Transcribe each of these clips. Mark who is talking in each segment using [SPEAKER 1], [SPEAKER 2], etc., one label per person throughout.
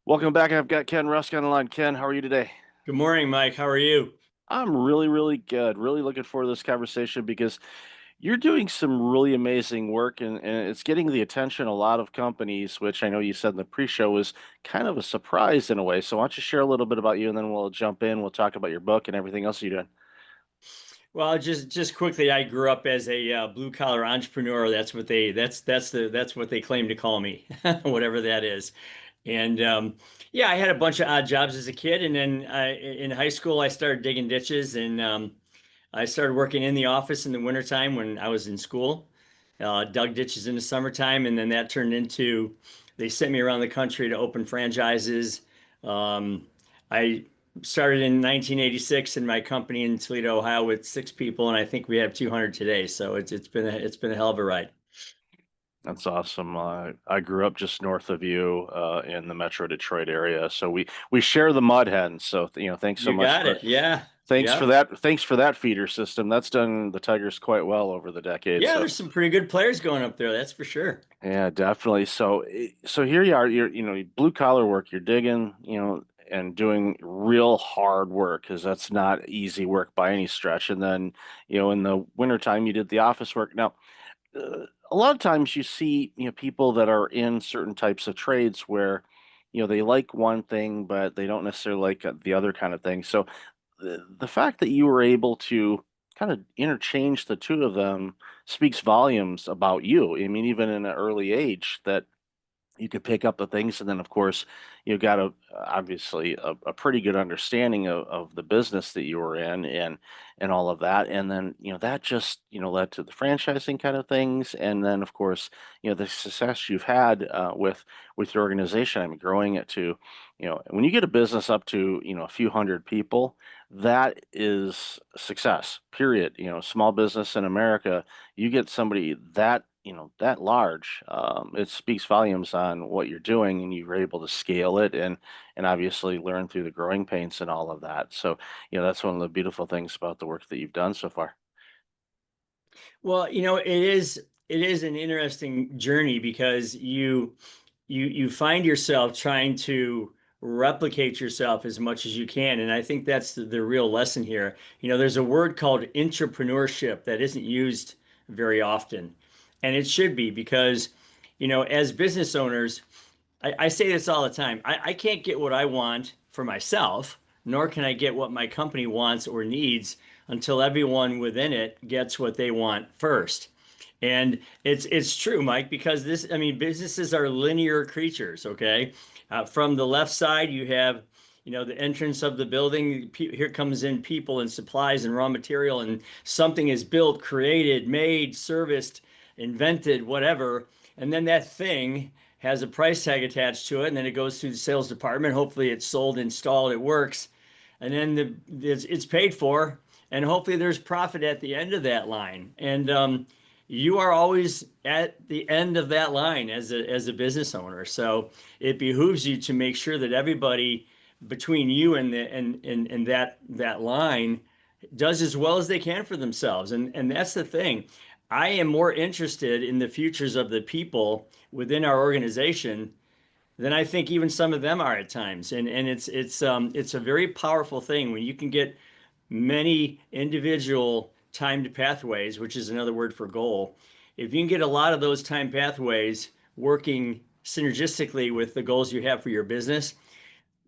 [SPEAKER 1] Welcome back. I've got Ken Rusk on the line. Ken, how are you today?
[SPEAKER 2] Good morning, Mike. How are you?
[SPEAKER 1] I'm really, really good. Really looking forward to this conversation because you're doing some really amazing work and it's getting the attention of a lot of companies, which I know you said in the pre-show was kind of a surprise in a way. So why don't you share a little bit about you and then we'll jump in. We'll talk about your book and everything else you're doing.
[SPEAKER 2] Well, just quickly, I grew up as a blue collar entrepreneur. That's what they claim to call me, whatever that is. And yeah, I had a bunch of odd jobs as a kid, and then in high school, I started digging ditches, and I started working in the office in the wintertime when I was in school. Dug ditches in the summertime, and then that turned into they sent me around the country to open franchises. Um, I started in 1986 in my company in Toledo, Ohio, with 6 people, and I think we have 200 today. So it's been a hell of a ride.
[SPEAKER 1] That's awesome. I grew up just north of you in the Metro Detroit area, so we share the mud hens. So thanks so
[SPEAKER 2] You
[SPEAKER 1] much
[SPEAKER 2] got
[SPEAKER 1] for
[SPEAKER 2] it. Yeah.
[SPEAKER 1] thanks for
[SPEAKER 2] Yep.
[SPEAKER 1] that. Thanks for that feeder system. That's done the Tigers quite well over the decades.
[SPEAKER 2] Yeah,
[SPEAKER 1] So
[SPEAKER 2] there's some pretty good players going up there, that's for sure.
[SPEAKER 1] yeah, definitely. So here you are. You're blue collar work. You're digging, and doing real hard work because that's not easy work by any stretch. And then in the wintertime, you did the office work. Now a lot of times you see, people that are in certain types of trades where, they like one thing, but they don't necessarily like the other kind of thing. So the fact that you were able to kind of interchange the two of them speaks volumes about you. I mean, even in an early age, that you could pick up the things, and then of course you got a obviously a pretty good understanding of the business that you were in and all of that, and then that just led to the franchising kind of things, and then of course the success you've had with your organization. I mean, growing it to when you get a business up to a few hundred people, that is success, period. Small business in America, you get somebody that that large, it speaks volumes on what you're doing, and you're able to scale it and obviously learn through the growing pains and all of that. So, that's one of the beautiful things about the work that you've done so far.
[SPEAKER 2] Well, it is an interesting journey because you find yourself trying to replicate yourself as much as you can. And I think that's the real lesson here. There's a word called intrapreneurship that isn't used very often. And it should be because, as business owners, I say this all the time. I can't get what I want for myself, nor can I get what my company wants or needs until everyone within it gets what they want first. And it's true, Mike, because I mean, businesses are linear creatures, okay? From the left side, you have, the entrance of the building. Here comes in people and supplies and raw material, and something is built, created, made, serviced, invented, whatever. And then that thing has a price tag attached to it, and then it goes through the sales department. Hopefully, it's sold, installed, it works, and then it's paid for, and hopefully, there's profit at the end of that line. And you are always at the end of that line as a business owner. So it behooves you to make sure that everybody between you and that line does as well as they can for themselves. And that's the thing. I am more interested in the futures of the people within our organization than I think even some of them are at times. And it's a very powerful thing when you can get many individual timed pathways, which is another word for goal. If you can get a lot of those time pathways working synergistically with the goals you have for your business,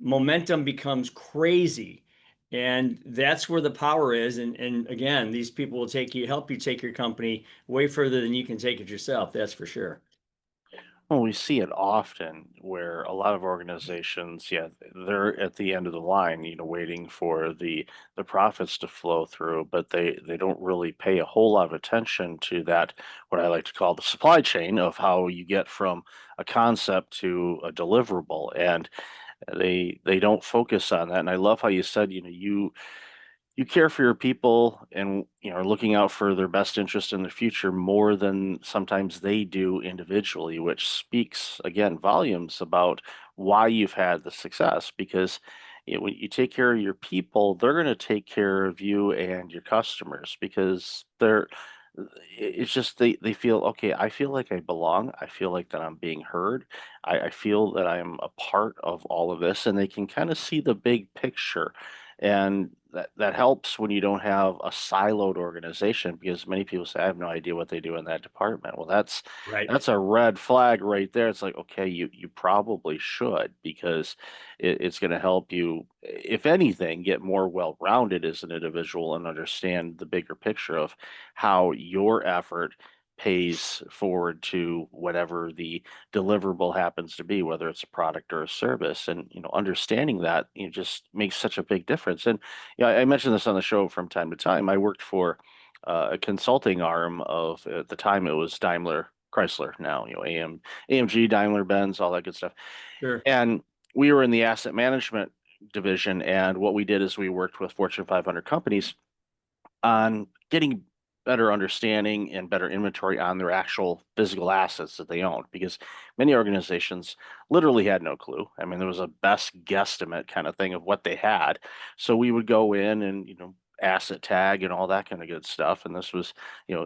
[SPEAKER 2] momentum becomes crazy. And that's where the power is. And again, these people will help you take your company way further than you can take it yourself. That's for sure.
[SPEAKER 1] Well, we see it often where a lot of organizations, yeah, they're at the end of the line, waiting for the profits to flow through, but they don't really pay a whole lot of attention to that, what I like to call the supply chain of how you get from a concept to a deliverable, and they don't focus on that. And I love how you said, you care for your people and are looking out for their best interest in the future more than sometimes they do individually, which speaks again volumes about why you've had the success. Because when you take care of your people, they're going to take care of you and your customers because it's just they feel okay. I feel like I belong. I feel like that I'm being heard. I feel that I'm a part of all of this, and they can kind of see the big picture, and that helps when you don't have a siloed organization because many people say I have no idea what they do in that department. Well,
[SPEAKER 2] Right.
[SPEAKER 1] that's a red flag right there. It's like okay, you probably should because it's going to help you, if anything, get more well-rounded as an individual and understand the bigger picture of how your effort pays forward to whatever the deliverable happens to be, whether it's a product or a service. And understanding that just makes such a big difference. And I mentioned this on the show from time to time. I worked for a consulting arm of at the time it was Daimler Chrysler, now AMG, Daimler Benz, all that good stuff.
[SPEAKER 2] Sure.
[SPEAKER 1] And we were in the asset management division, and what we did is we worked with Fortune 500 companies on getting better understanding and better inventory on their actual physical assets that they owned because many organizations literally had no clue. I mean, there was a best guesstimate kind of thing of what they had. So we would go in and, asset tag and all that kind of good stuff. And this was,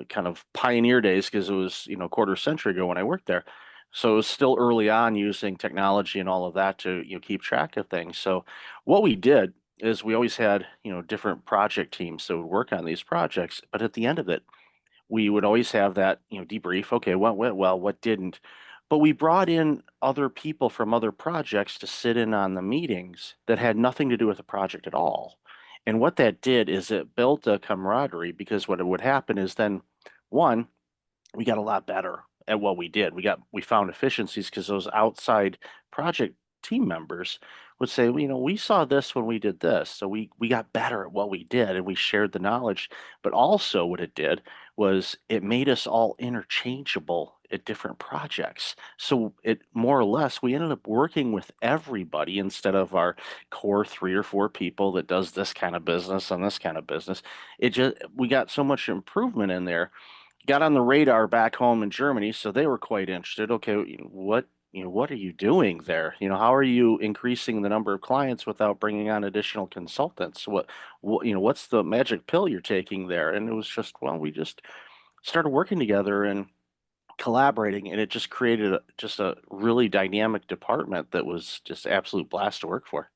[SPEAKER 1] kind of pioneer days because it was, quarter century ago when I worked there. So it was still early on using technology and all of that to, keep track of things. So what we did is we always had, different project teams that would work on these projects, but at the end of it, we would always have that, debrief. Okay, what went well, what didn't? But we brought in other people from other projects to sit in on the meetings that had nothing to do with the project at all. And what that did is it built a camaraderie because what would happen is then one, we got a lot better at what we did. We found efficiencies because those outside project team members would say, well, we saw this when we did this, so we got better at what we did, and we shared the knowledge. But also, what it did was it made us all interchangeable at different projects. So it more or less we ended up working with everybody instead of our core 3 or 4 people that does this kind of business and this kind of business. It just we got so much improvement in there, got on the radar back home in Germany, so they were quite interested. Okay, what are you doing there? How are you increasing the number of clients without bringing on additional consultants? What's the magic pill you're taking there? And it was just, well, we just started working together and collaborating, and it just created just a really dynamic department that was just absolute blast to work for.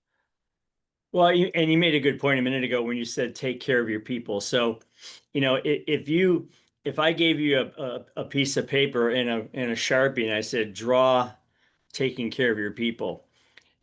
[SPEAKER 2] Well, and you made a good point a minute ago when you said take care of your people. So, if I gave you a piece of paper and a Sharpie and I said draw taking care of your people,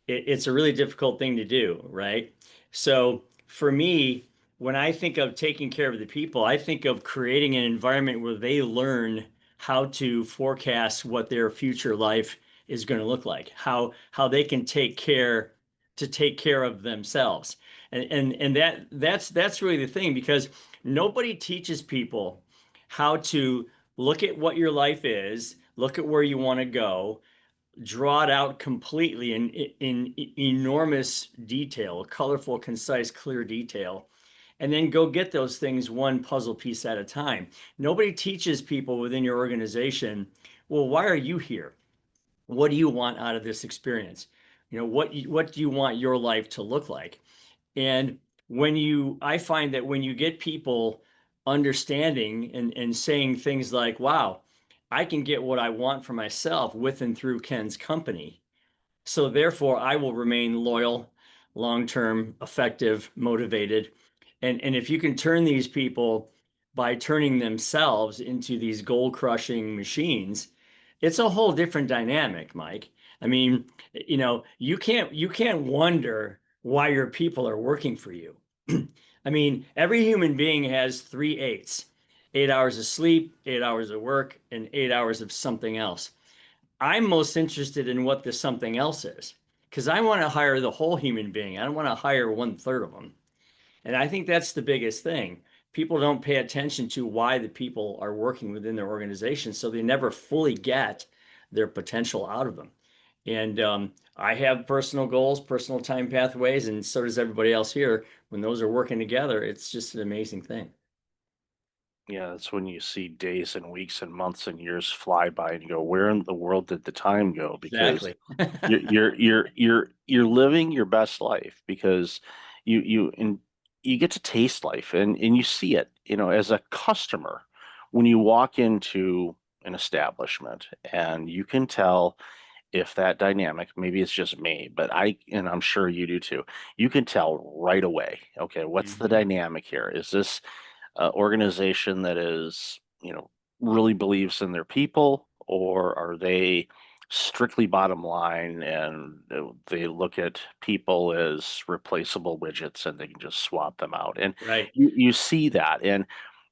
[SPEAKER 2] it's a really difficult thing to do, right? So for me, when I think of taking care of the people, I think of creating an environment where they learn how to forecast what their future life is going to look like, how they can take care of themselves. And that's really the thing because nobody teaches people how to look at what your life is, look at where you want to go, draw it out completely in enormous detail, colorful, concise, clear detail, and then go get those things one puzzle piece at a time. Nobody teaches people within your organization, well, why are you here? What do you want out of this experience? What do you want your life to look like? And I find that when you get people understanding and saying things like, wow, I can get what I want for myself with and through Ken's company. So therefore, I will remain loyal, long-term, effective, motivated. And if you can turn these people by turning themselves into these goal-crushing machines, it's a whole different dynamic, Mike. I mean, you can't wonder why your people are working for you. I mean, every human being has three eights: 8 hours of sleep, 8 hours of work, and 8 hours of something else. I'm most interested in what the something else is because I want to hire the whole human being. I don't want to hire one third of them. And I think that's the biggest thing. People don't pay attention to why the people are working within their organization, so they never fully get their potential out of them. And I have personal goals, personal time pathways, and so does everybody else here. When those are working together, it's just an amazing thing.
[SPEAKER 1] Yeah, that's when you see days and weeks and months and years fly by and you go, where in the world did the time go? Because
[SPEAKER 2] Exactly.
[SPEAKER 1] you're living your best life because you and you get to taste life and you see it, as a customer. when you walk into an establishment and you can tell if that dynamic, maybe it's just me, but and I'm sure you do too, you can tell right away, okay, what's the
[SPEAKER 2] Mhm.
[SPEAKER 1] dynamic here? Is this organization that is, really believes in their people, or are they strictly bottom line and they look at people as replaceable widgets and they can just swap them out? And
[SPEAKER 2] Right.
[SPEAKER 1] you see that. And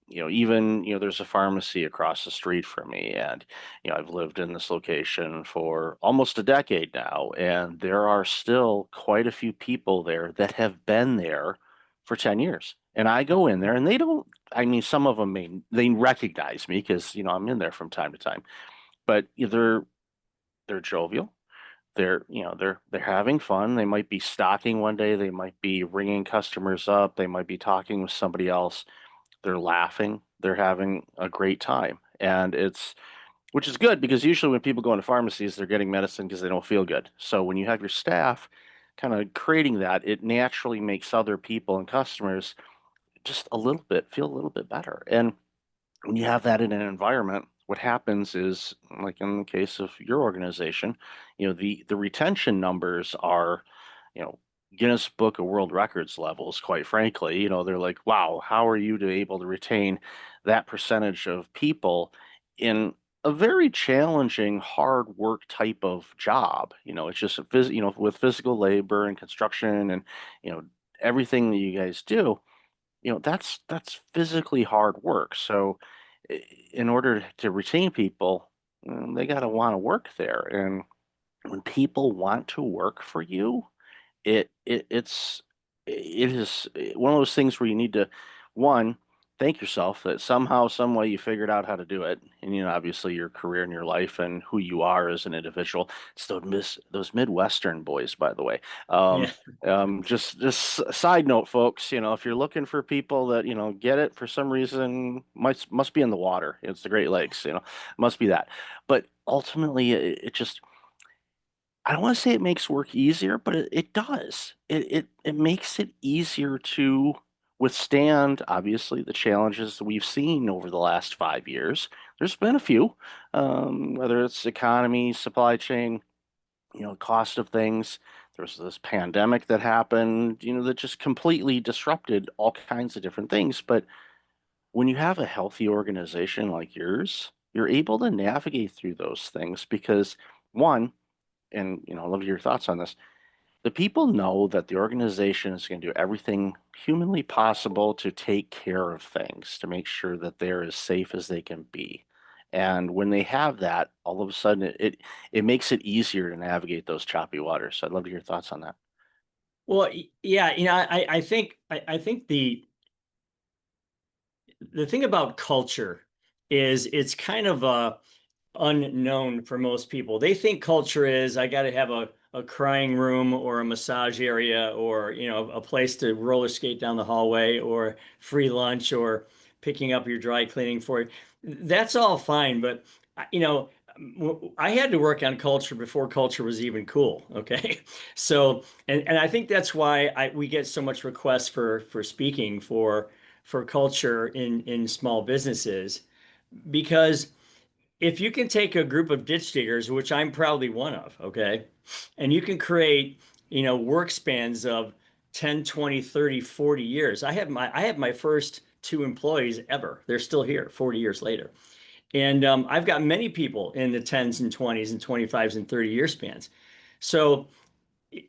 [SPEAKER 1] even, there's a pharmacy across the street from me, and, I've lived in this location for almost a decade now, and there are still quite a few people there that have been there for 10 years. And I go in there and they don't, I mean, some of them they recognize me because, I'm in there from time to time, but they're jovial. They're having fun. They might be stocking one day, they might be ringing customers up, they might be talking with somebody else, they're laughing, they're having a great time. And which is good because usually when people go into pharmacies, they're getting medicine because they don't feel good. So when you have your staff kind of creating that, it naturally makes other people and customers just feel a little bit better. And when you have that in an environment, what happens is, like in the case of your organization, the retention numbers are, you know, Guinness Book of World Records levels, quite frankly. They're like, wow, how are you able to retain that percentage of people in a very challenging, hard work type of job? It's just with physical labor and construction and, you know, everything that you guys do, that's physically hard work. So in order to retain people, they got to want to work there. And when people want to work for you, it is one of those things where you need to, one, thank yourself that somehow, some way you figured out how to do it. And obviously your career and your life and who you are as an individual. It's those Midwestern boys, by the way.
[SPEAKER 2] Yeah.
[SPEAKER 1] Just side note, folks, if you're looking for people that, get it for some reason, must be in the water. It's the Great Lakes, must be that. But ultimately it just, I don't want to say it makes work easier, but it does. It makes it easier to withstand, obviously, the challenges that we've seen over the last 5 years. There's been a few, whether it's economy, supply chain, cost of things. There was this pandemic that happened, that just completely disrupted all kinds of different things. But when you have a healthy organization like yours, you're able to navigate through those things because, one, and I'd love your thoughts on this. The people know that the organization is going to do everything humanly possible to take care of things, to make sure that they're as safe as they can be. And when they have that, all of a sudden it makes it easier to navigate those choppy waters. So I'd love to hear your thoughts on that.
[SPEAKER 2] Well, yeah, I think the thing about culture is it's kind of unknown for most people. They think culture is I got to have a crying room or a massage area or a place to roller skate down the hallway or free lunch or picking up your dry cleaning for you. That's all fine, but I had to work on culture before culture was even cool. Okay, so and I think that's why we get so much requests for speaking for culture in small businesses because if you can take a group of ditch diggers, which I'm proudly one of, okay, and you can create, work spans of 10, 20, 30, 40 years. I have my first two employees ever. They're still here 40 years later. And I've got many people in the 10s and 20s and 25s and 30 year spans. So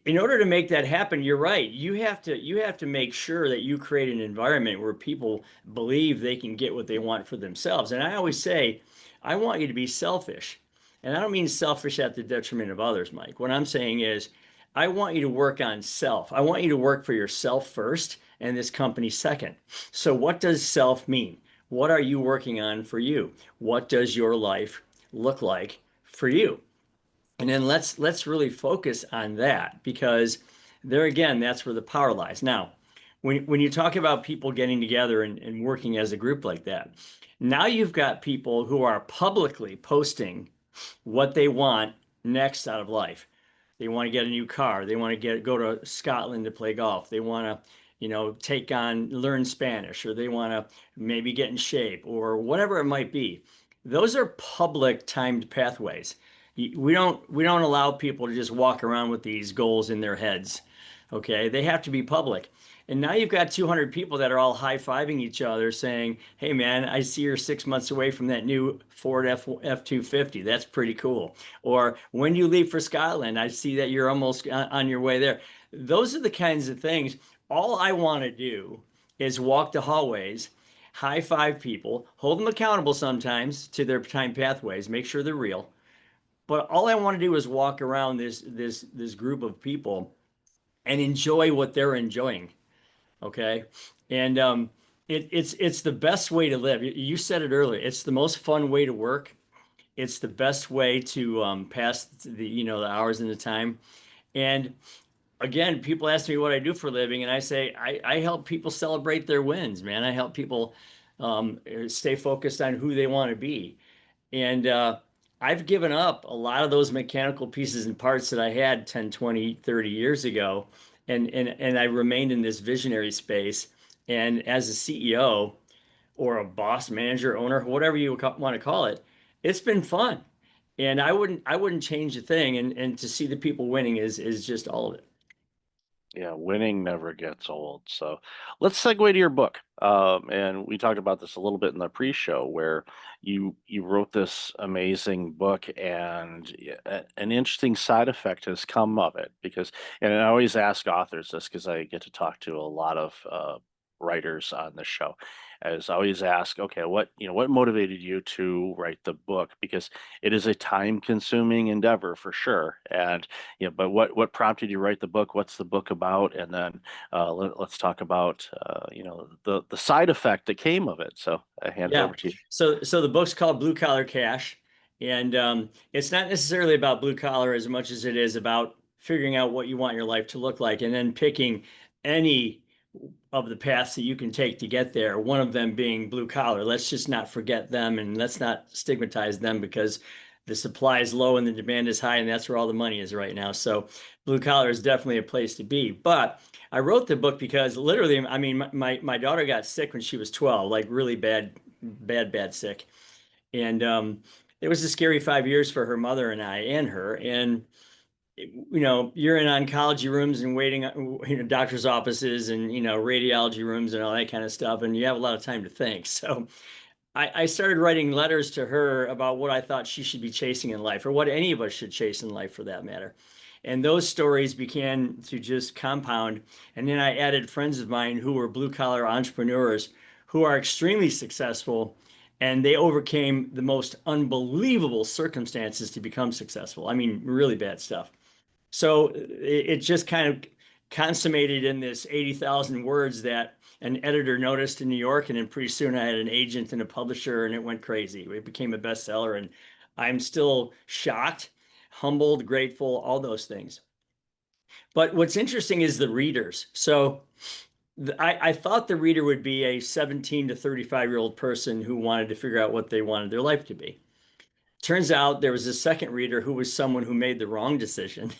[SPEAKER 2] in order to make that happen, you're right. You have to make sure that you create an environment where people believe they can get what they want for themselves. And I always say, I want you to be selfish. And I don't mean selfish at the detriment of others, Mike. What I'm saying is, I want you to work on self. I want you to work for yourself first and this company second. So what does self mean? What are you working on for you? What does your life look like for you? And then let's really focus on that because there again, that's where the power lies. Now, when you talk about people getting together and working as a group like that, now you've got people who are publicly posting what they want next out of life. They want to get a new car. They want to go to Scotland to play golf. They want to learn Spanish, or they want to maybe get in shape, or whatever it might be. Those are public timed pathways. We don't allow people to just walk around with these goals in their heads. Okay, they have to be public. And now you've got 200 people that are all high-fiving each other saying, "Hey man, I see you're 6 months away from that new Ford F250. That's pretty cool." Or, "When do you leave for Scotland? I see that you're almost on your way there." Those are the kinds of things. All I want to do is walk the hallways, high five people, hold them accountable sometimes to their time pathways, make sure they're real. But all I want to do is walk around this group of people and enjoy what they're enjoying. Okay. And it's the best way to live. You said it earlier. It's the most fun way to work. It's the best way to pass the hours and the time. And again, people ask me what I do for a living, and I say I help people celebrate their wins, man. I help people stay focused on who they want to be. And I've given up a lot of those mechanical pieces and parts that I had 10, 20, 30 years ago. And I remained in this visionary space. And as a CEO or a boss, manager, owner, whatever you want to call it, it's been fun. And I wouldn't change a thing. And to see the people winning is just all of it.
[SPEAKER 1] Yeah, winning never gets old. So let's segue to your book. And we talked about this a little bit in the pre-show, where you wrote this amazing book, and an interesting side effect has come of it. Because, and I always ask authors this because I get to talk to a lot of writers on the show. As I always ask, okay, what motivated you to write the book? Because it is a time-consuming endeavor for sure, and but what prompted you to write the book? What's the book about? And then let's talk about the side effect that came of it. So I hand it
[SPEAKER 2] Yeah.
[SPEAKER 1] over to you.
[SPEAKER 2] So the book's called Blue Collar Cash, and it's not necessarily about blue collar as much as it is about figuring out what you want your life to look like, and then picking any of the paths that you can take to get there. One of them being blue collar. Let's just not forget them, and let's not stigmatize them, because the supply is low and the demand is high, and that's where all the money is right now. So blue collar is definitely a place to be. But I wrote the book because literally, I mean, my daughter got sick when she was 12, like really bad sick. And it was a scary 5 years for her mother and I and her. And you're in oncology rooms and waiting, doctor's offices and, radiology rooms and all that kind of stuff. And you have a lot of time to think. So I started writing letters to her about what I thought she should be chasing in life, or what any of us should chase in life for that matter. And those stories began to just compound. And then I added friends of mine who were blue collar entrepreneurs who are extremely successful, and they overcame the most unbelievable circumstances to become successful. I mean, really bad stuff. So it just kind of consummated in this 80,000 words that an editor noticed in New York. And then pretty soon I had an agent and a publisher, and it went crazy. It became a bestseller. And I'm still shocked, humbled, grateful, all those things. But what's interesting is the readers. So I thought the reader would be a 17 to 35-year-old person who wanted to figure out what they wanted their life to be. Turns out there was a second reader who was someone who made the wrong decision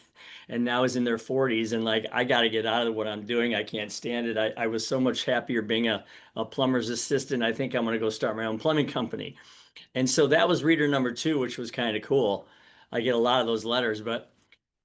[SPEAKER 2] and now is in their 40s and like, I got to get out of what I'm doing. I can't stand it. I was so much happier being a plumber's assistant. I think I'm going to go start my own plumbing company. And so that was reader number two, which was kind of cool. I get a lot of those letters, but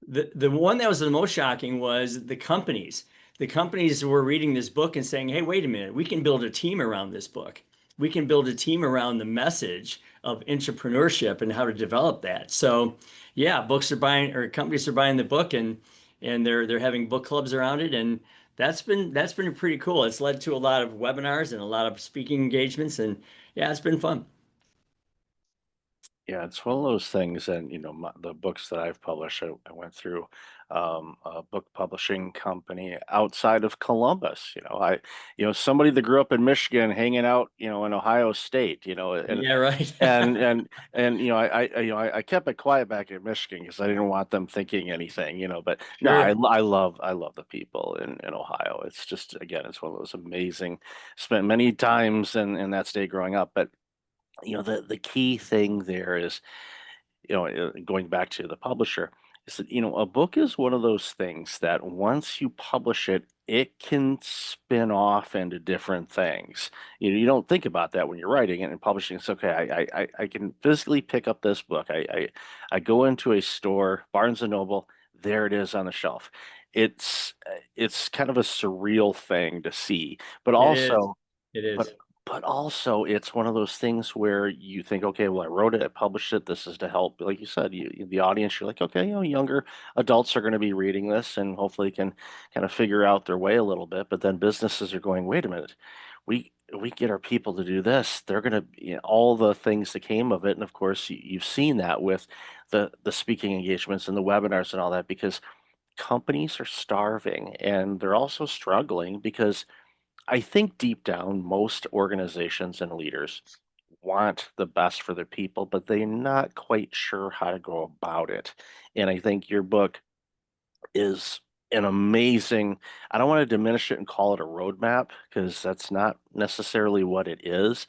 [SPEAKER 2] the one that was the most shocking was the companies. The companies were reading this book and saying, "Hey, wait a minute, we can build a team around this book. We can build a team around the message of entrepreneurship and how to develop that." So, yeah, books are buying, or companies are buying the book, and they're having book clubs around it, and that's been pretty cool. It's led to a lot of webinars and a lot of speaking engagements, and yeah, it's been fun.
[SPEAKER 1] Yeah, it's one of those things, and the books that I've published, I went through a book publishing company outside of Columbus. Somebody that grew up in Michigan, hanging out, in Ohio State, and
[SPEAKER 2] Yeah, right.
[SPEAKER 1] and and and I kept it quiet back in Michigan because I didn't want them thinking anything. But no, I
[SPEAKER 2] Sure.
[SPEAKER 1] I love I love the people in Ohio. It's just, again, it's one of those amazing. Spent many times in that state growing up, but the key thing there is, going back to the publisher, So, a book is one of those things that once you publish it, it can spin off into different things. You don't think about that when you're writing it and publishing. It's okay. I can physically pick up this book. I go into a store, Barnes and Noble. There it is on the shelf. It's kind of a surreal thing to see, but
[SPEAKER 2] It is.
[SPEAKER 1] also
[SPEAKER 2] It
[SPEAKER 1] but
[SPEAKER 2] is.
[SPEAKER 1] but also it's one of those things where you think, okay, well, I wrote it, I published it. This is to help, like you said, the audience. You're like, okay, younger adults are going to be reading this, and hopefully can kind of figure out their way a little bit. But then businesses are going, wait a minute, we get our people to do this. They're going to, all the things that came of it, and of course, you've seen that with the speaking engagements and the webinars and all that, because companies are starving and they're also struggling because I think deep down, most organizations and leaders want the best for their people, but they're not quite sure how to go about it. And I think your book is an amazing, I don't want to diminish it and call it a roadmap because that's not necessarily what it is,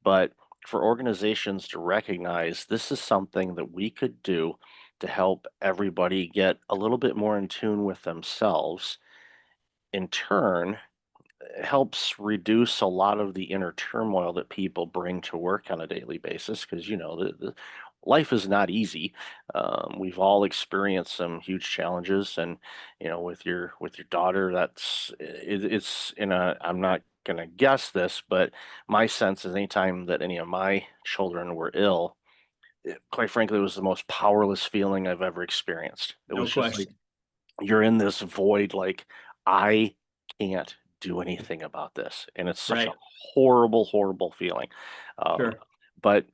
[SPEAKER 1] but for organizations to recognize this is something that we could do to help everybody get a little bit more in tune with themselves, in turn helps reduce a lot of the inner turmoil that people bring to work on a daily basis because the life is not easy. We've all experienced some huge challenges, and with your daughter, it's in a. I'm not gonna guess this, but my sense is anytime that any of my children were ill, quite frankly, it was the most powerless feeling I've ever experienced. It
[SPEAKER 2] No
[SPEAKER 1] was just like
[SPEAKER 2] question.
[SPEAKER 1] you're in this void, like, I can't do anything about this, and it's such a
[SPEAKER 2] Right.
[SPEAKER 1] horrible, horrible feeling. Um,
[SPEAKER 2] Sure.
[SPEAKER 1] but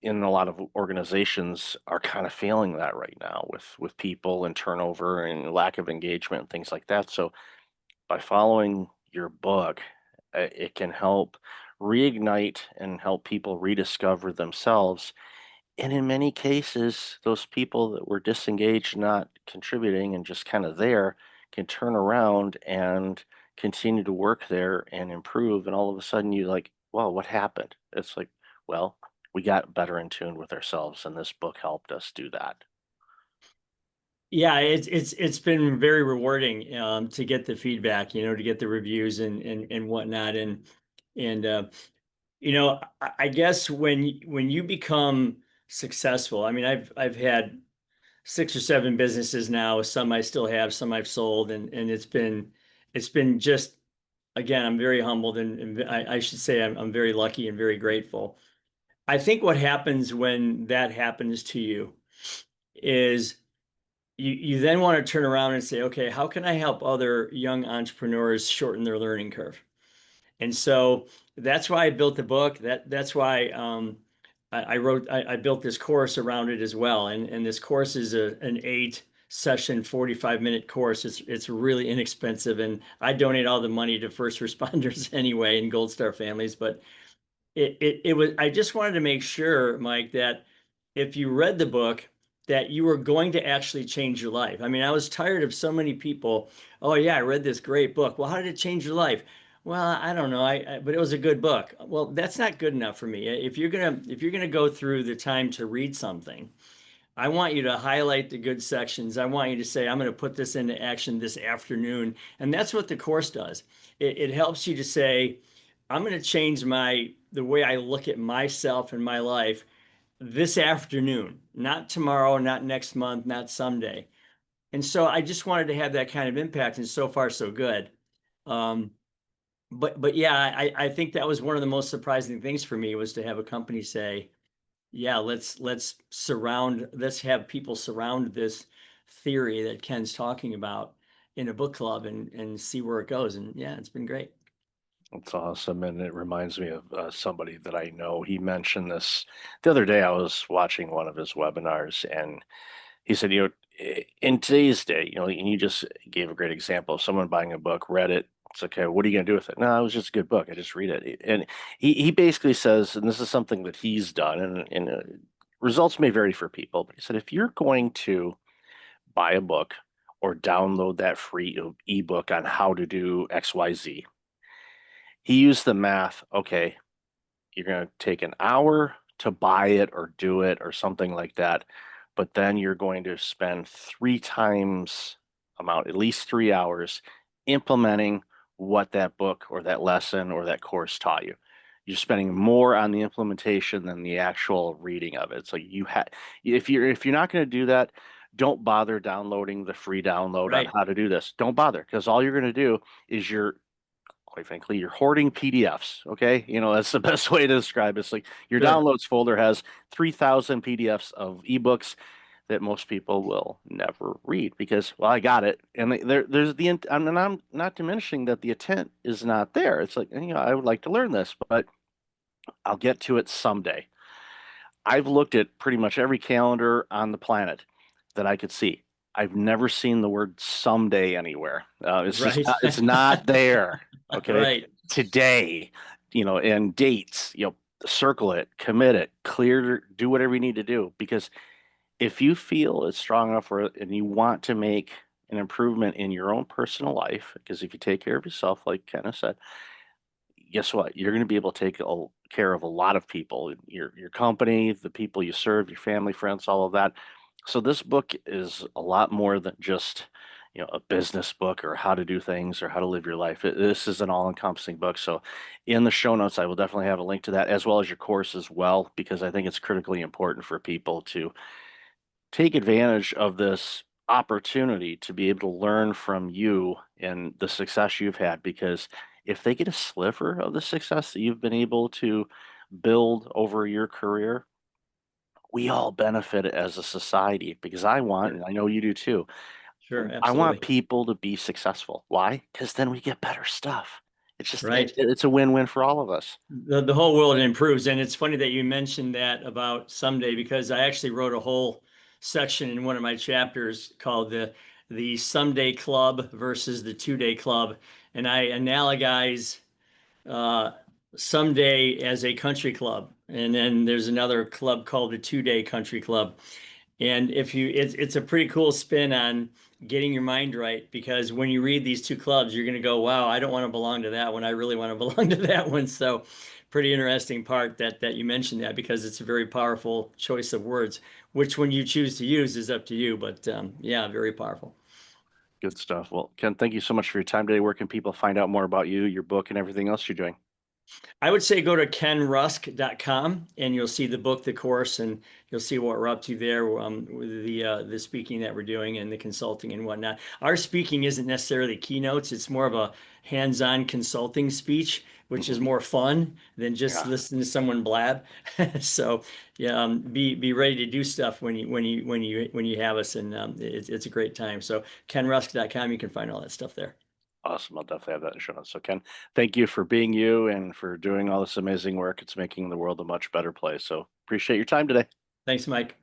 [SPEAKER 1] in a lot of organizations are kind of feeling that right now with people and turnover and lack of engagement and things like that. So by following your book, it can help reignite and help people rediscover themselves, and in many cases, those people that were disengaged, not contributing, and just kind of there can turn around and continue to work there and improve. And all of a sudden, you like, well, what happened? It's like, well, we got better in tune with ourselves, and this book helped us do that.
[SPEAKER 2] Yeah, it's been very rewarding to get the feedback, to get the reviews and whatnot. And I guess when you become successful, I mean, I've had 6 or 7 businesses now. Some I still have, some I've sold, and it's been just, again, I'm very humbled, and I should say I'm very lucky and very grateful. I think what happens when that happens to you is you then want to turn around and say, okay, how can I help other young entrepreneurs shorten their learning curve? And so that's why I built the book. That's why I built this course around it as well. And this course is an 8 session, 45-minute course. It's really inexpensive, and I donate all the money to first responders anyway and Gold Star families. But it was, I just wanted to make sure, Mike, that if you read the book, that you were going to actually change your life. I mean, I was tired of so many people, oh yeah, I read this great book. Well, how did it change your life? Well, I don't know. But it was a good book. Well, that's not good enough for me. If you're gonna go through the time to read something, I want you to highlight the good sections. I want you to say, I'm going to put this into action this afternoon. And that's what the course does. It helps you to say, I'm going to change the way I look at myself and my life this afternoon, not tomorrow, not next month, not someday. And so I just wanted to have that kind of impact, and so far so good. Um, but yeah, I think that was one of the most surprising things for me, was to have a company say, yeah, let's have people surround this theory that Ken's talking about in a book club, and see where it goes. And yeah, it's been great.
[SPEAKER 1] It's awesome, and it reminds me of somebody that I know. He mentioned this the other day. I was watching one of his webinars, and he said, in today's day, and you just gave a great example of someone buying a book, read it. It's okay. What are you going to do with it? No, it was just a good book. I just read it. And he basically says, and this is something that he's done, and results may vary for people, but he said, if you're going to buy a book or download that free ebook on how to do XYZ, he used the math. Okay, you're going to take an hour to buy it or do it or something like that. but then you're going to spend three times amount, at least 3 hours, implementing what that book or that lesson or that course taught you. You're spending more on the implementation than the actual reading of it. So you have, if you're not going to do that, don't bother downloading the free download on
[SPEAKER 2] Right.
[SPEAKER 1] how to do this. Don't bother, because all you're going to do is quite frankly, you're hoarding PDFs. Okay. That's the best way to describe it. It's like your
[SPEAKER 2] Sure.
[SPEAKER 1] downloads folder has 3,000 PDFs of ebooks that most people will never read because, well, I got it. And there's I'm not diminishing that the intent is not there. It's like, I would like to learn this, but I'll get to it someday. I've looked at pretty much every calendar on the planet that I could see. I've never seen the word someday anywhere. It's just
[SPEAKER 2] Right.
[SPEAKER 1] it's not there. Okay.
[SPEAKER 2] Right.
[SPEAKER 1] Today, and dates, circle it, commit it, clear, do whatever you need to do. Because if you feel it's strong enough and you want to make an improvement in your own personal life, because if you take care of yourself, like Kenna said, guess what? You're going to be able to take care of a lot of people, your company, the people you serve, your family, friends, all of that. So this book is a lot more than just, a business book or how to do things or how to live your life. This is an all-encompassing book. So in the show notes, I will definitely have a link to that as well as your course as well, because I think it's critically important for people to take advantage of this opportunity to be able to learn from you and the success you've had, because if they get a sliver of the success that you've been able to build over your career, we all benefit as a society, because I want,
[SPEAKER 2] Sure.
[SPEAKER 1] and I know you do too,
[SPEAKER 2] Sure.
[SPEAKER 1] I want
[SPEAKER 2] Absolutely.
[SPEAKER 1] people to be successful. Why? Because then we get better stuff. It's just
[SPEAKER 2] Right.
[SPEAKER 1] it's a win-win for all of us.
[SPEAKER 2] The whole world improves. And it's funny that you mentioned that about someday because I actually wrote a whole section in one of my chapters called the Someday Club versus the Two-Day Club. And I analogize uh, someday as a country club. And then there's another club called the Two-Day Country Club. And if you, it's a pretty cool spin on getting your mind right because when you read these two clubs, you're going to go, "Wow, I don't want to belong to that one. I really want to belong to that one." So, pretty interesting part that you mentioned that because it's a very powerful choice of words. Which one you choose to use is up to you, but yeah, very powerful.
[SPEAKER 1] Good stuff. Well, Ken, thank you so much for your time today. Where can people find out more about you, your book, and everything else you're doing?
[SPEAKER 2] I would say go to kenrusk.com and you'll see the book, the course, and you'll see what we're up to there with the speaking that we're doing and the consulting and whatnot. Our speaking isn't necessarily keynotes; it's more of a hands-on consulting speech, which is
[SPEAKER 1] Mhm.
[SPEAKER 2] more fun than just
[SPEAKER 1] Yeah.
[SPEAKER 2] listening to someone blab. So yeah, be ready to do stuff when you have us, and it's a great time. So kenrusk.com, you can find all that stuff there.
[SPEAKER 1] Awesome. I'll definitely have that in the show notes. So, Ken, thank you for being you and for doing all this amazing work. It's making the world a much better place. So, appreciate your time today.
[SPEAKER 2] Thanks, Mike.